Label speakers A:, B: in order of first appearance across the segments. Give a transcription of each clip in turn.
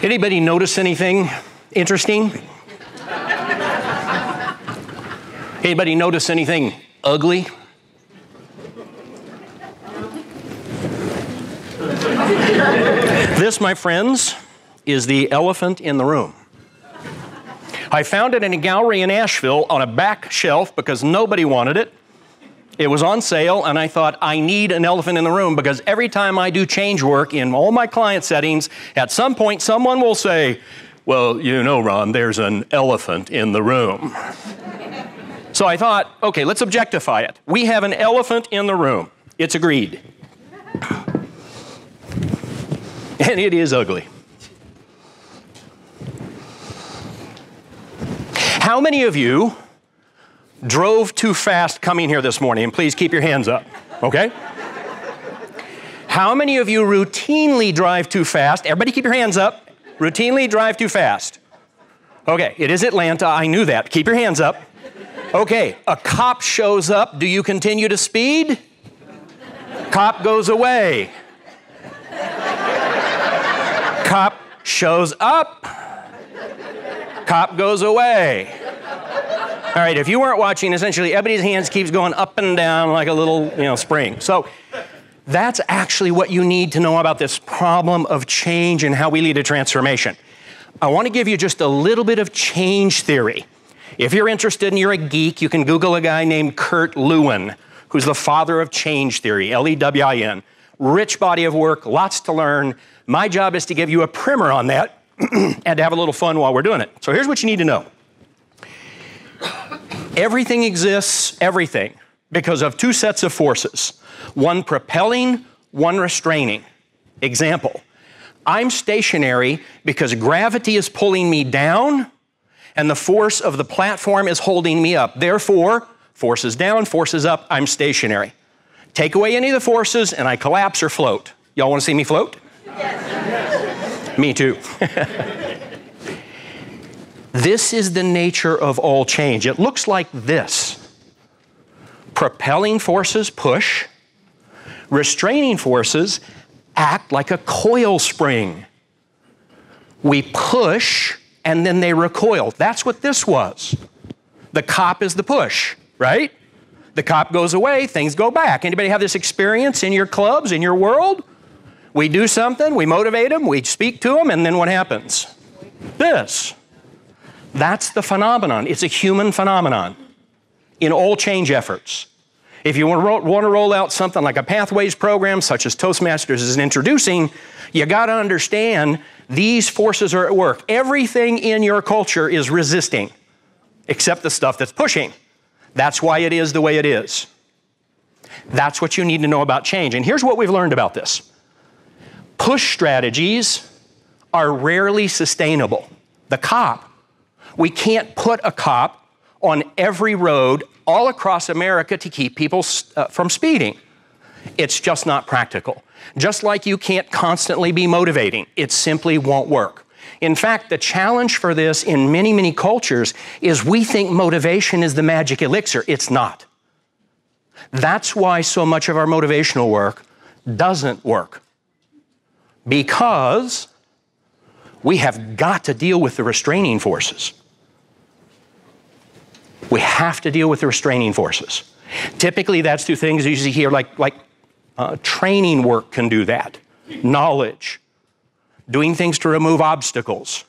A: Anybody notice anything interesting? Anybody notice anything ugly? This, my friends, is the elephant in the room. I found it in a gallery in Asheville on a back shelf because nobody wanted it. It was on sale, and I thought, I need an elephant in the room because every time I do change work in all my client settings, at some point someone will say, well, you know, Ron, there's an elephant in the room. So I thought, okay, let's objectify it. We have an elephant in the room. It's agreed. And it is ugly. How many of you drove too fast coming here this morning? And please keep your hands up, okay? How many of you routinely drive too fast? Everybody keep your hands up. Routinely drive too fast. Okay, it is Atlanta, I knew that. Keep your hands up. Okay, a cop shows up. Do you continue to speed? Cop goes away. Cop shows up. Cop goes away. All right, if you weren't watching, essentially everybody's hands keeps going up and down like a little, spring. So that's actually what you need to know about this problem of change and how we lead a transformation. I want to give you just a little bit of change theory. If you're interested and you're a geek, you can Google a guy named Kurt Lewin, who's the father of change theory, L-E-W-I-N. Rich body of work, lots to learn. My job is to give you a primer on that and to have a little fun while we're doing it. So here's what you need to know. Everything exists, everything, because of two sets of forces. One propelling, one restraining. Example, I'm stationary because gravity is pulling me down and the force of the platform is holding me up. Therefore, forces down, forces up, I'm stationary. Take away any of the forces and I collapse or float. Y'all want to see me float? Yes. Me too. This is the nature of all change. It looks like this. Propelling forces push. Restraining forces act like a coil spring. We push and then they recoil. That's what this was. The cop is the push, right? The cop goes away, things go back. Anybody have this experience in your clubs, in your world? We do something, we motivate them, we speak to them, and then what happens? This. That's the phenomenon. It's a human phenomenon in all change efforts. If you want to roll out something like a pathways program, such as Toastmasters is introducing, you got to understand these forces are at work. Everything in your culture is resisting, except the stuff that's pushing. That's why it is the way it is. That's what you need to know about change. And here's what we've learned about this. Push strategies are rarely sustainable. The cop, we can't put a cop on every road all across America to keep people from speeding. It's just not practical. Just like you can't constantly be motivating, it simply won't work. In fact, the challenge for this in many, many cultures is we think motivation is the magic elixir. It's not. That's why so much of our motivational work doesn't work. Because we have got to deal with the restraining forces. We have to deal with the restraining forces. Typically, that's through things you usually hear like training work can do that. Knowledge. Doing things to remove obstacles.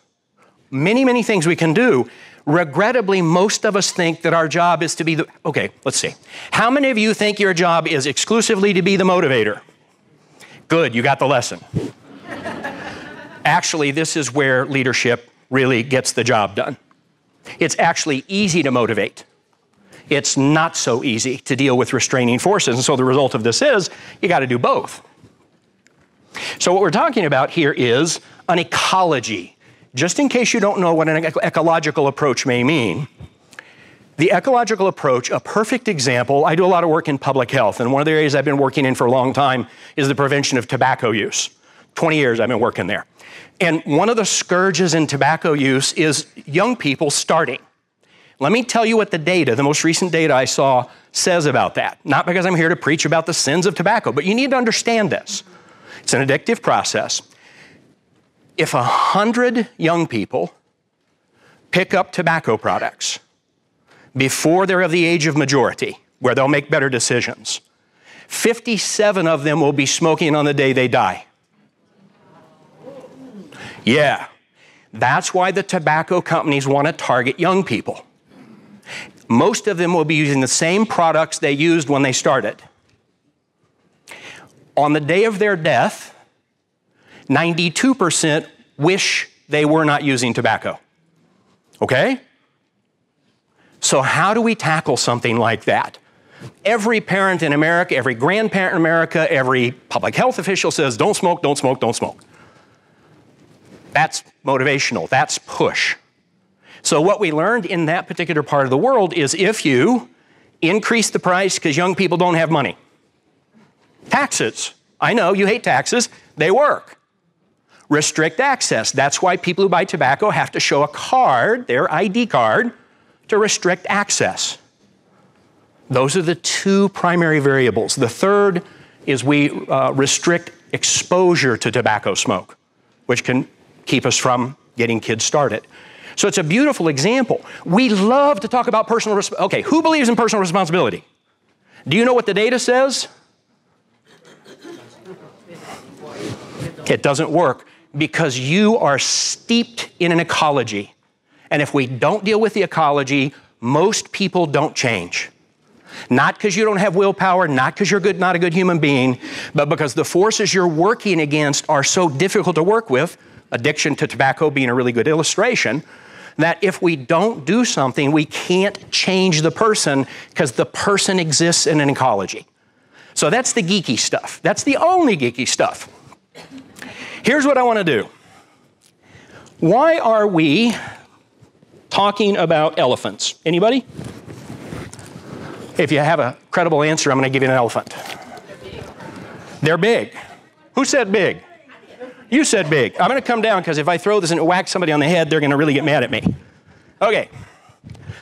A: Many, many things we can do. Regrettably, most of us think that our job is to be the... Okay, let's see. How many of you think your job is exclusively to be the motivator? Good, you got the lesson. Actually, this is where leadership really gets the job done. It's actually easy to motivate. It's not so easy to deal with restraining forces. And so the result of this is you got to do both. So what we're talking about here is an ecology. Just in case you don't know what an ecological approach may mean, the ecological approach, a perfect example, I do a lot of work in public health, and one of the areas I've been working in for a long time is the prevention of tobacco use. 20 years I've been working there. And one of the scourges in tobacco use is young people starting. Let me tell you what the data, the most recent data I saw, says about that. Not because I'm here to preach about the sins of tobacco, but you need to understand this. It's an addictive process. If 100 young people pick up tobacco products before they're of the age of majority, where they'll make better decisions, 57 of them will be smoking on the day they die. Yeah, that's why the tobacco companies want to target young people. Most of them will be using the same products they used when they started. On the day of their death, 92% wish they were not using tobacco. Okay? So how do we tackle something like that? Every parent in America, every grandparent in America, every public health official says, don't smoke, don't smoke, don't smoke. That's motivational, that's push. So what we learned in that particular part of the world is if you increase the price because young people don't have money. Taxes, I know you hate taxes, they work. Restrict access, that's why people who buy tobacco have to show a card, their ID card, to restrict access. Those are the two primary variables. The third is we restrict exposure to tobacco smoke, which can keep us from getting kids started. So it's a beautiful example. We love to talk about personal responsibility. Okay, who believes in personal responsibility? Do you know what the data says? It doesn't work because you are steeped in an ecology. And if we don't deal with the ecology, most people don't change. Not because you don't have willpower, not because you're not a good human being, but because the forces you're working against are so difficult to work with, addiction to tobacco being a really good illustration, that if we don't do something, we can't change the person because the person exists in an ecology. So that's the geeky stuff. That's the only geeky stuff. Here's what I want to do. Why are we talking about elephants? Anybody? If you have a credible answer, I'm going to give you an elephant. They're big. Who said big? You said big. I'm going to come down because if I throw this and whack somebody on the head, they're going to really get mad at me. Okay.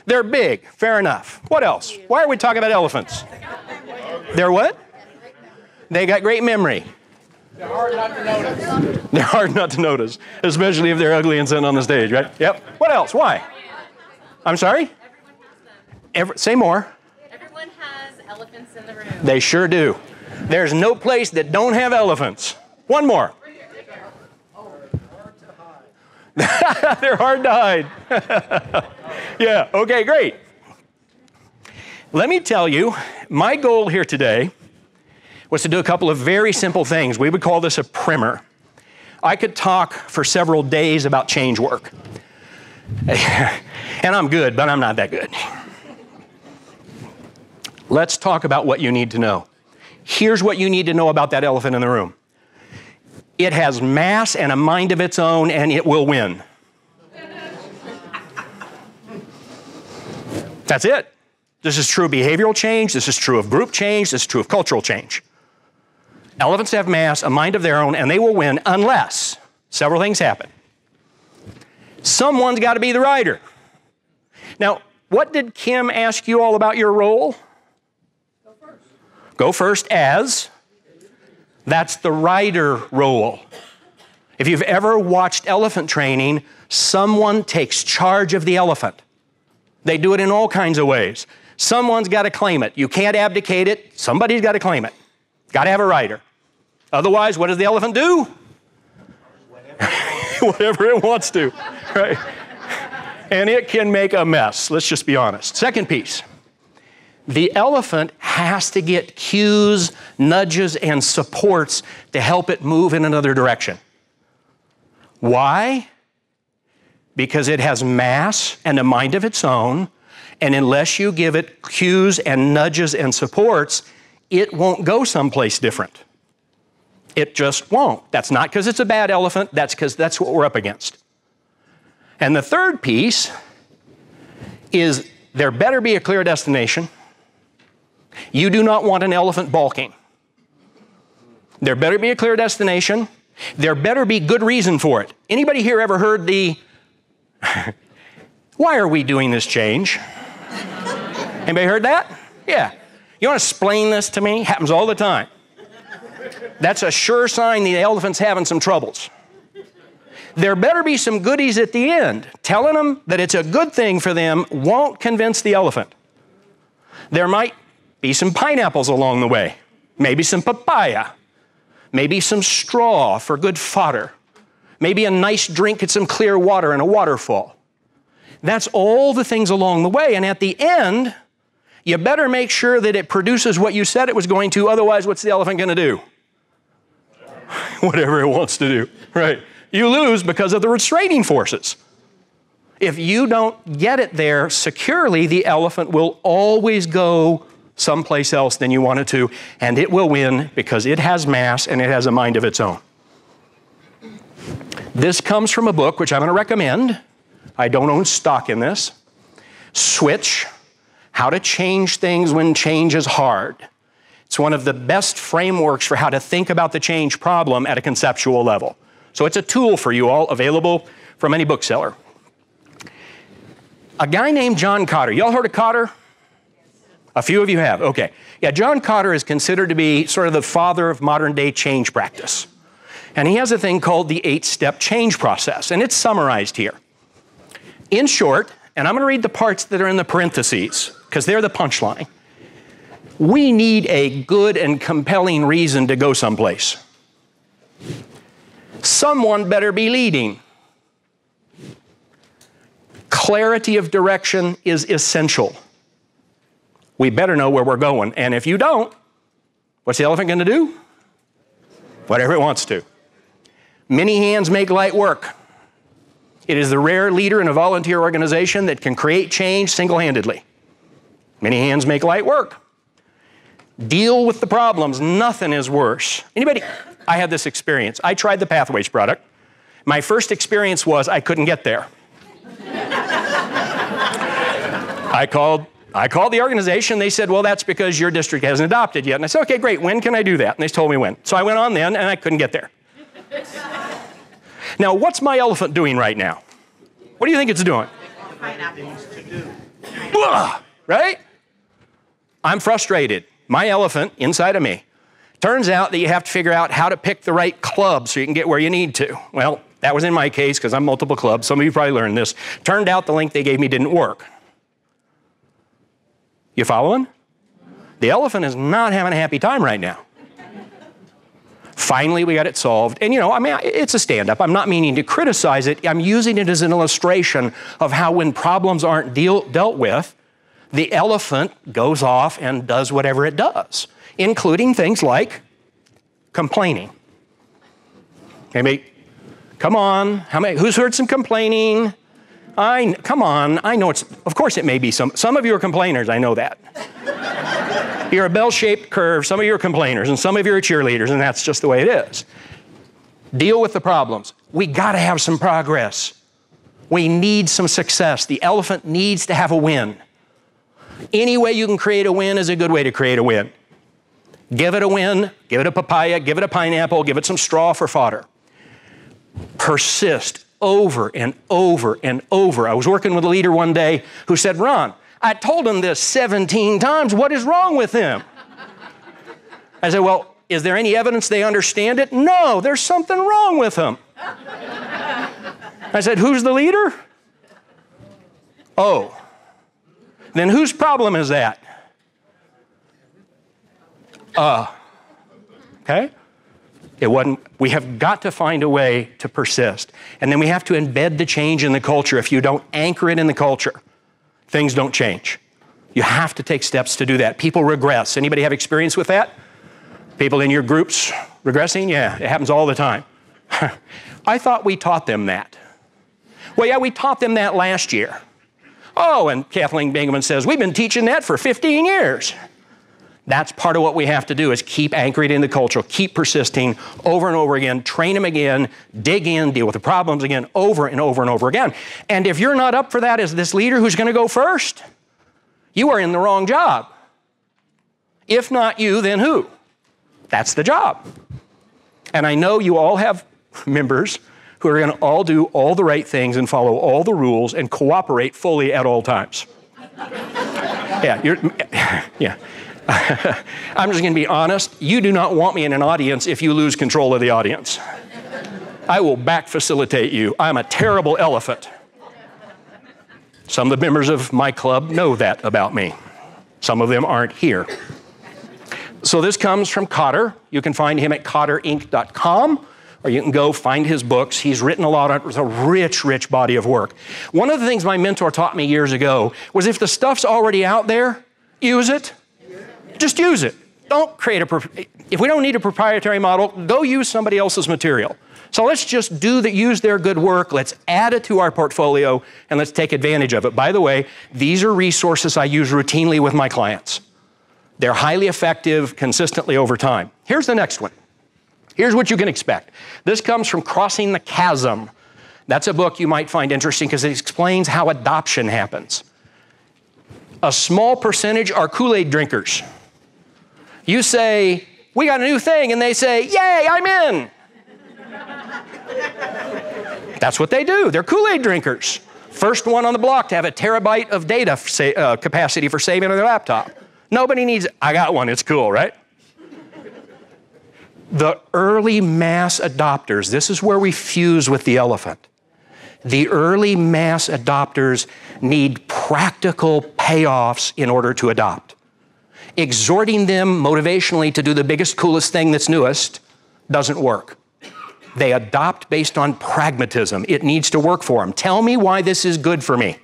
A: They're big. Fair enough. What else? Why are we talking about elephants? They're what? They got great memory.
B: They're hard not to notice.
A: They're hard not to notice, especially if they're ugly and sitting on the stage, right? Yep. What else? Why? I'm sorry?
C: Everyone has them.
A: Say more.
C: Everyone has elephants in the room.
A: They sure do. There's no place that don't have elephants. One more. They're hard to hide. Yeah, okay, great. Let me tell you, my goal here today was to do a couple of very simple things. We would call this a primer. I could talk for several days about change work. And I'm good, but I'm not that good. Let's talk about what you need to know. Here's what you need to know about that elephant in the room. It has mass and a mind of its own, and it will win. That's it. This is true of behavioral change. This is true of group change. This is true of cultural change. Elephants have mass, a mind of their own, and they will win unless several things happen. Someone's got to be the rider. Now, what did Kim ask you all about your role?
B: Go first.
A: Go first as? That's the rider role. If you've ever watched elephant training, someone takes charge of the elephant. They do it in all kinds of ways. Someone's got to claim it. You can't abdicate it. Somebody's got to claim it. Got to have a rider. Otherwise, what does the elephant do? Whatever it wants to, right? And it can make a mess. Let's just be honest. Second piece. The elephant has to get cues, nudges, and supports to help it move in another direction. Why? Because it has mass and a mind of its own, and unless you give it cues and nudges and supports, it won't go someplace different. It just won't. That's not because it's a bad elephant, that's because that's what we're up against. And the third piece is there better be a clear destination. You do not want an elephant balking. There better be a clear destination. There better be good reason for it. Anybody here ever heard the, why are we doing this change? Anybody heard that? Yeah. You want to explain this to me? Happens all the time. That's a sure sign the elephant's having some troubles. There better be some goodies at the end. Telling them that it's a good thing for them won't convince the elephant. There might be some pineapples along the way, maybe some papaya, maybe some straw for good fodder, maybe a nice drink at some clear water in a waterfall. That's all the things along the way, and at the end, you better make sure that it produces what you said it was going to, otherwise what's the elephant going to do? Whatever it wants to do, right? You lose because of the restraining forces. If you don't get it there securely, the elephant will always go someplace else than you want it to, and it will win because it has mass and it has a mind of its own. This comes from a book which I'm going to recommend. I don't own stock in this. Switch, How to Change Things When Change is Hard. It's one of the best frameworks for how to think about the change problem at a conceptual level. So it's a tool for you all, available from any bookseller. A guy named John Kotter. Y'all heard of Kotter? A few of you have, okay. Yeah, John Kotter is considered to be sort of the father of modern day change practice. And he has a thing called the 8-step change process, and it's summarized here. In short, and I'm going to read the parts that are in the parentheses, because they're the punchline. We need a good and compelling reason to go someplace. Someone better be leading. Clarity of direction is essential. We better know where we're going, and if you don't, what's the elephant going to do? Whatever it wants to. Many hands make light work. It is the rare leader in a volunteer organization that can create change single-handedly. Many hands make light work. Deal with the problems. Nothing is worse. Anybody? I had this experience. I tried the Pathways product. My first experience was I couldn't get there. I called the organization. They said, well, that's because your district hasn't adopted yet. And I said, okay, great. When can I do that? And they told me when. So I went on then, and I couldn't get there. Now, what's my elephant doing right now? What do you think it's doing? Right? I'm frustrated. My elephant inside of me. Turns out that you have to figure out how to pick the right club so you can get where you need to. Well, that was in my case because I'm multiple clubs. Some of you probably learned this. Turned out the link they gave me didn't work. You following? The elephant is not having a happy time right now. Finally, we got it solved. And it's a stand-up. I'm not meaning to criticize it. I'm using it as an illustration of how when problems aren't dealt with, the elephant goes off and does whatever it does, including things like complaining. Maybe, come on, who's heard some complaining? Come on, I know of course it may be some of you are complainers, I know that. You're a bell-shaped curve, some of you are complainers, and some of you are cheerleaders, and that's just the way it is. Deal with the problems. We gotta have some progress. We need some success. The elephant needs to have a win. Any way you can create a win is a good way to create a win. Give it a win, give it a papaya, give it a pineapple, give it some straw for fodder. Persist over and over and over. I was working with a leader one day who said, Ron, I told him this 17 times. What is wrong with him? I said, well, is there any evidence they understand it? No, there's something wrong with him. I said, who's the leader? Oh. Then whose problem is that? Okay? It wasn't. We have got to find a way to persist. And then we have to embed the change in the culture. If you don't anchor it in the culture, things don't change. You have to take steps to do that. People regress. Anybody have experience with that? People in your groups regressing? Yeah, it happens all the time. I thought we taught them that. Well, yeah, we taught them that last year. Oh, and Kathleen Bingaman says, we've been teaching that for 15 years. That's part of what we have to do is keep anchoring in the culture, keep persisting over and over again, train them again, dig in, deal with the problems again, over and over and over again. And if you're not up for that as this leader who's going to go first, you are in the wrong job. If not you, then who? That's the job. And I know you all have members who are going to all do all the right things and follow all the rules and cooperate fully at all times. Yeah. I'm just going to be honest. You do not want me in an audience if you lose control of the audience. I will back facilitate you. I'm a terrible elephant. Some of the members of my club know that about me. Some of them aren't here. So this comes from Cotter. You can find him at cotterinc.com, or you can go find his books. He's written a lot. It's a rich, rich body of work. One of the things my mentor taught me years ago was if the stuff's already out there, use it. Just use it. Don't create if we don't need a proprietary model, go use somebody else's material. So let's just use their good work. Let's add it to our portfolio, and let's take advantage of it. By the way, these are resources I use routinely with my clients. They're highly effective consistently over time. Here's the next one. Here's what you can expect. This comes from Crossing the Chasm. That's a book you might find interesting because it explains how adoption happens. A small percentage are Kool-Aid drinkers. You say, we got a new thing, and they say, yay, I'm in. That's what they do. They're Kool-Aid drinkers. First one on the block to have a terabyte of data capacity for saving on their laptop. Nobody needs it. I got one. It's cool, right? The early mass adopters, this is where we fuse with the elephant. The early mass adopters need practical payoffs in order to adopt. Exhorting them motivationally to do the biggest, coolest thing that's newest doesn't work. They adopt based on pragmatism. It needs to work for them. Tell me why this is good for me.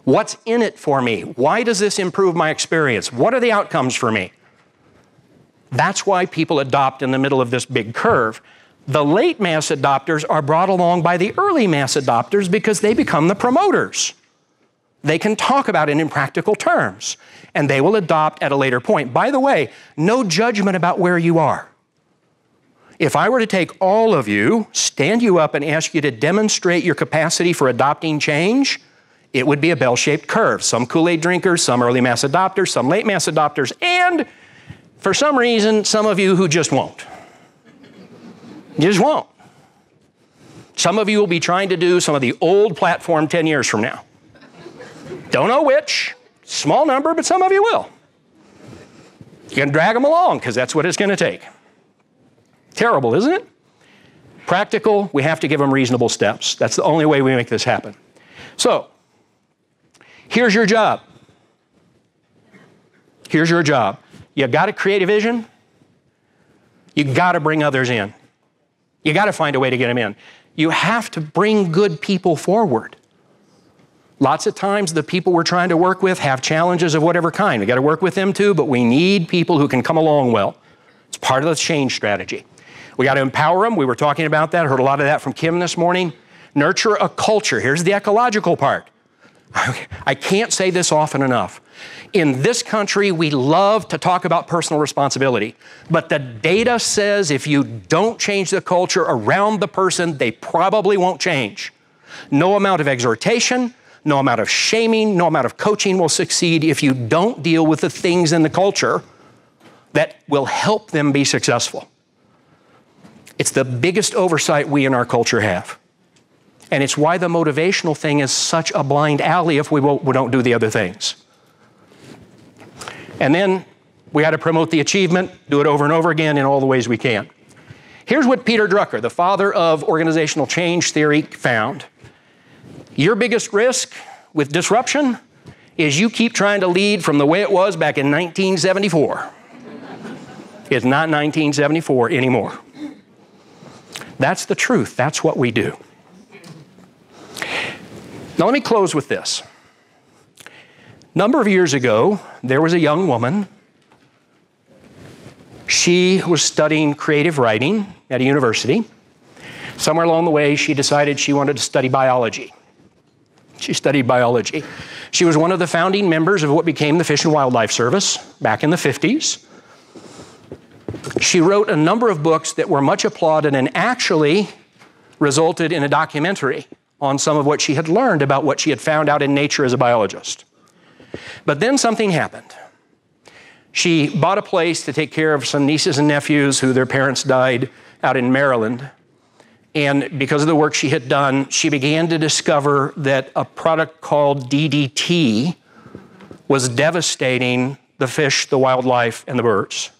A: What's in it for me? Why does this improve my experience? What are the outcomes for me? That's why people adopt in the middle of this big curve. The late mass adopters are brought along by the early mass adopters because they become the promoters. They can talk about it in practical terms, and they will adopt at a later point. By the way, no judgment about where you are. If I were to take all of you, stand you up, and ask you to demonstrate your capacity for adopting change, it would be a bell-shaped curve. Some Kool-Aid drinkers, some early mass adopters, some late mass adopters, and for some reason, some of you who just won't. You just won't. Some of you will be trying to do some of the old platform 10 years from now. Don't know which. Small number, but some of you will. You can drag them along because that's what it's going to take. Terrible, isn't it? Practical, we have to give them reasonable steps. That's the only way we make this happen. So, here's your job. Here's your job. You got to create a vision. You got to bring others in. You got to find a way to get them in. You have to bring good people forward. Lots of times the people we're trying to work with have challenges of whatever kind. We got to work with them too, but we need people who can come along well. It's part of the change strategy. We got to empower them. We were talking about that. Heard a lot of that from Kim this morning. Nurture a culture. Here's the ecological part. I can't say this often enough. In this country, we love to talk about personal responsibility, but the data says if you don't change the culture around the person, they probably won't change. No amount of exhortation, no amount of shaming, no amount of coaching will succeed if you don't deal with the things in the culture that will help them be successful. It's the biggest oversight we in our culture have. And it's why the motivational thing is such a blind alley if we don't do the other things. And then we got to promote the achievement, do it over and over again in all the ways we can. Here's what Peter Drucker, the father of organizational change theory, found. Your biggest risk with disruption is you keep trying to lead from the way it was back in 1974. It's not 1974 anymore. That's the truth. That's what we do. Now let me close with this. A number of years ago, there was a young woman. She was studying creative writing at a university. Somewhere along the way, she decided she wanted to study biology. She studied biology. She was one of the founding members of what became the Fish and Wildlife Service back in the 50s. She wrote a number of books that were much applauded and actually resulted in a documentary on some of what she had learned about what she had found out in nature as a biologist. But then something happened. She bought a place to take care of some nieces and nephews who their parents died out in Maryland. And because of the work she had done, she began to discover that a product called DDT was devastating the fish, the wildlife, and the birds.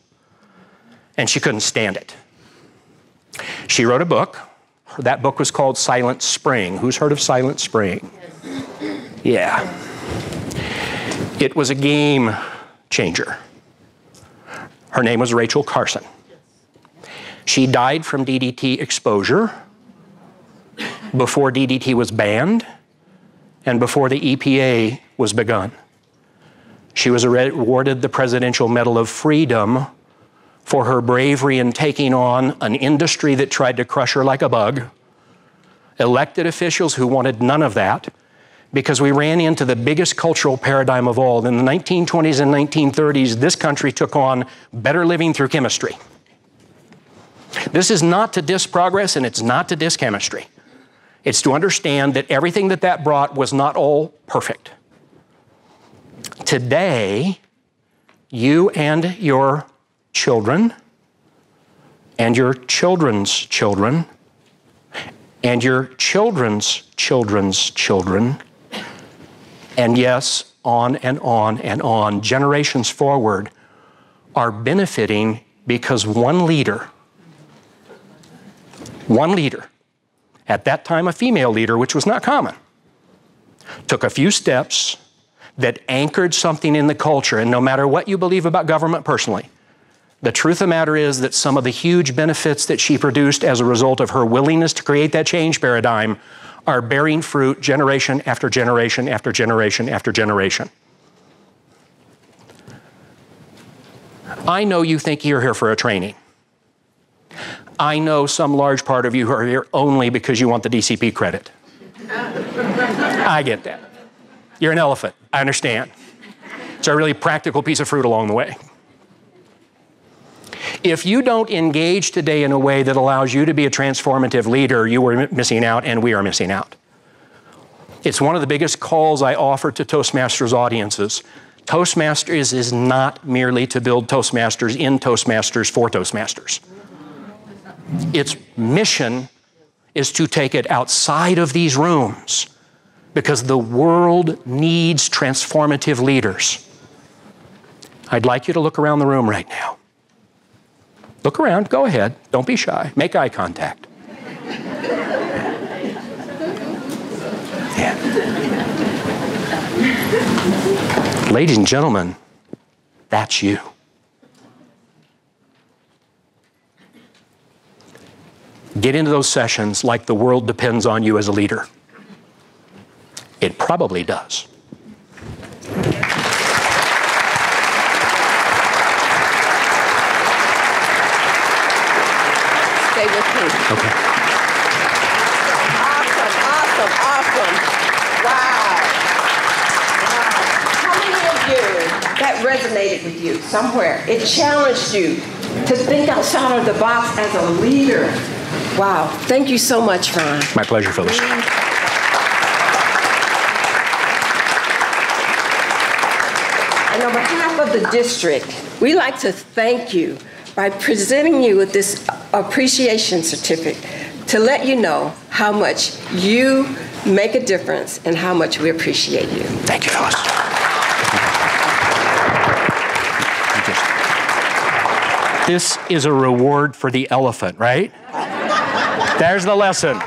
A: And she couldn't stand it. She wrote a book. That book was called Silent Spring. Who's heard of Silent Spring? Yeah. It was a game changer. Her name was Rachel Carson. She died from DDT exposure before DDT was banned and before the EPA was begun. She was awarded the Presidential Medal of Freedom for her bravery in taking on an industry that tried to crush her like a bug, elected officials who wanted none of that, because we ran into the biggest cultural paradigm of all. In the 1920s and 1930s, this country took on better living through chemistry. This is not to diss progress, and it's not to diss chemistry. It's to understand that everything that brought was not all perfect. Today, you and your children, and your children's children, and your children's children's children, and yes, on and on and on, generations forward, are benefiting because one leader, at that time a female leader, which was not common, took a few steps that anchored something in the culture. And no matter what you believe about government personally, the truth of the matter is that some of the huge benefits that she produced as a result of her willingness to create that change paradigm are bearing fruit generation after generation after generation after generation. I know you think you're here for a training. I know some large part of you are here only because you want the DCP credit. I get that. You're an elephant, I understand. It's a really practical piece of fruit along the way. If you don't engage today in a way that allows you to be a transformative leader, you are missing out, and we are missing out. It's one of the biggest calls I offer to Toastmasters audiences. Toastmasters is not merely to build Toastmasters in Toastmasters for Toastmasters. Its mission is to take it outside of these rooms because the world needs transformative leaders. I'd like you to look around the room right now. Look around, go ahead, don't be shy, make eye contact. Yeah. Ladies and gentlemen, that's you. Get into those sessions like the world depends on you as a leader. It probably does.
D: Stay with me.
A: Okay.
D: Awesome. Wow. How many of you that resonated with you somewhere? It challenged you to think outside of the box as a leader. Wow. Thank you so much, Ron.
A: My pleasure, Phyllis.
D: And on behalf of the district, we'd like to thank you by presenting you with this appreciation certificate to let you know how much you make a difference and how much we appreciate you.
A: Thank you, Phyllis. This is a reward for the elephant, right? There's the lesson.